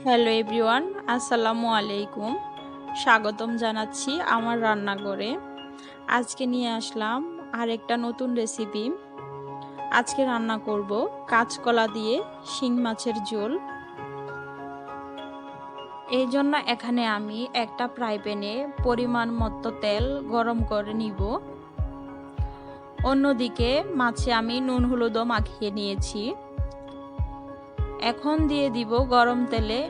Hello everyone, আসসালামু আলাইকুম। স্বাগতম জানাচ্ছি আমার রান্নাঘরে। আজকে নিয়ে আসলাম আরেকটা নতুন রেসিপি। আজকে রান্না করব কাঁচকলা দিয়ে শিং মাছের ঝোল। এই জন্য এখানে আমি একটা ফ্রাই প্যানে পরিমাণ মতো তেল গরম করে নিব। অন্যদিকে মাছে আমি নুন হলুদও মাখিয়ে নিয়েছি। এখন দিয়ে দিব গরম তেলে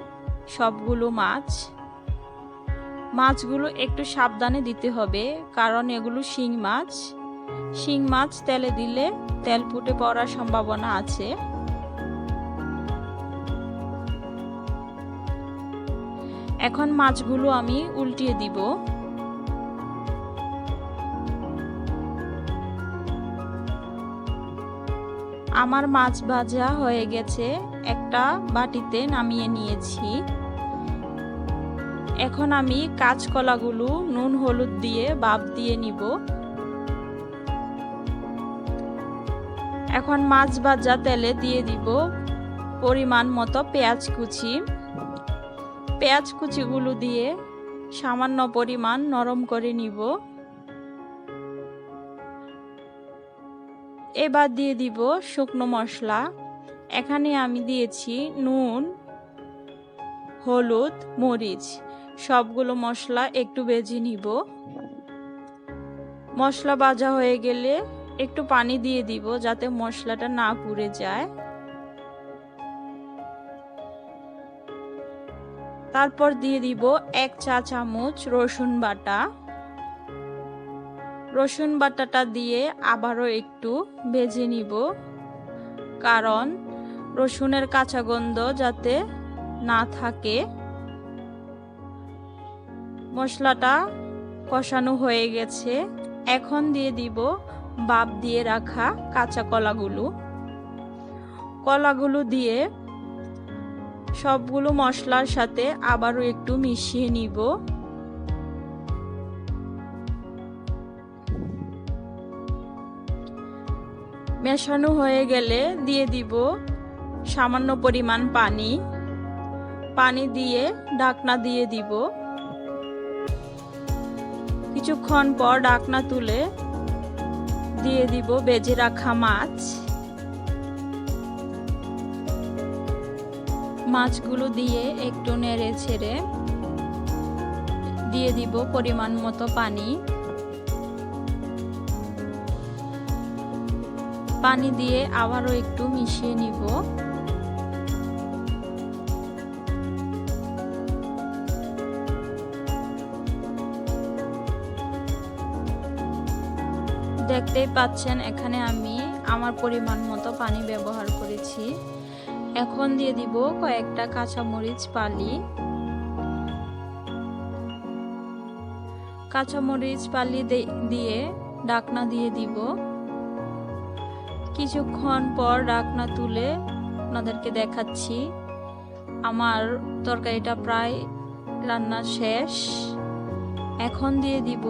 সবগুলো মাছগুলো একটু সাবধানে দিতে হবে, কারণ এগুলো শিং মাছ তেলে দিলে তেল ফুটে পড়ার সম্ভাবনা আছে। এখন মাছগুলো আমি উল্টিয়ে দিব। আমার মাছ ভাজা হয়ে গেছে, একটা বাটিতে নামিয়ে নিয়েছি। এখন আমি কাঁচকলাগুলো নুন হলুদ দিয়ে ভাপ দিয়ে নিব। এখন মাছ ভাজা তেলে দিয়ে দিব পরিমাণ মতো পেঁয়াজ কুচিগুলো দিয়ে সামান্য পরিমাণ নরম করে নিব। এবার দিয়ে দিব শুকনো মশলা। এখানে আমি দিয়েছি নুন, হলুদ, মরিচ, সবগুলো মশলা একটু ভেজে নিব। মশলা ভাজা হয়ে গেলে একটু পানি দিয়ে দিব যাতে মশলাটা না পুড়ে যায়। তারপর দিয়ে দিব 1 চা চামচ রসুন বাটাটা দিয়ে আবারও একটু ভেজে নিব, কারণ রসুনের কাঁচা গন্ধ যাতে না থাকে। মশলাটা কষানো হয়ে গেছে। এখন দিয়ে দিব ভাপ দিয়ে রাখা কাঁচা কলাগুলো দিয়ে সবগুলো মশলার সাথে আবারও একটু মিশিয়ে নিব। মেশানো হয়ে গেলে দিয়ে দিব সামান্য পরিমাণ পানি দিয়ে ঢাকনা দিয়ে দিব। কিছুক্ষণ পর ঢাকনা তুলে দিয়ে দিব ভেজে রাখা মাছগুলো দিয়ে একটু নেড়ে ছেড়ে দিয়ে দিব পরিমাণ মতো পানি দিয়ে আবারও একটু মিশিয়ে নিব। দেখতেই পাচ্ছেন এখানে আমি আমার পরিমাণ মতো পানি ব্যবহার করেছি। এখন দিয়ে দিব কয়েকটা কাঁচামরিচ ফালি দিয়ে ঢাকনা দিয়ে দিব। কিছুক্ষণ পর ঢাকনা তুলে আপনাদেরকে দেখাচ্ছি আমার তরকারিটা প্রায় রান্না শেষ। এখন দিয়ে দিব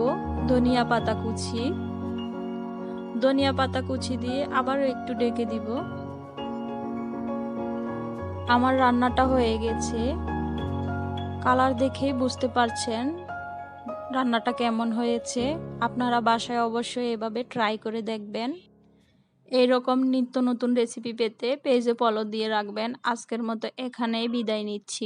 ধনিয়া পাতা কুচি দিয়ে আবারও একটু ঢেকে দিব। আমার রান্নাটা হয়ে গেছে। কালার দেখেই বুঝতে পারছেন রান্নাটা কেমন হয়েছে। আপনারা বাসায় অবশ্যই এভাবে ট্রাই করে দেখবেন। এইরকম নিত্য নতুন রেসিপি পেতে পেজে ফলো দিয়ে রাখবেন। আজকের মতো এখানেই বিদায় নিচ্ছি।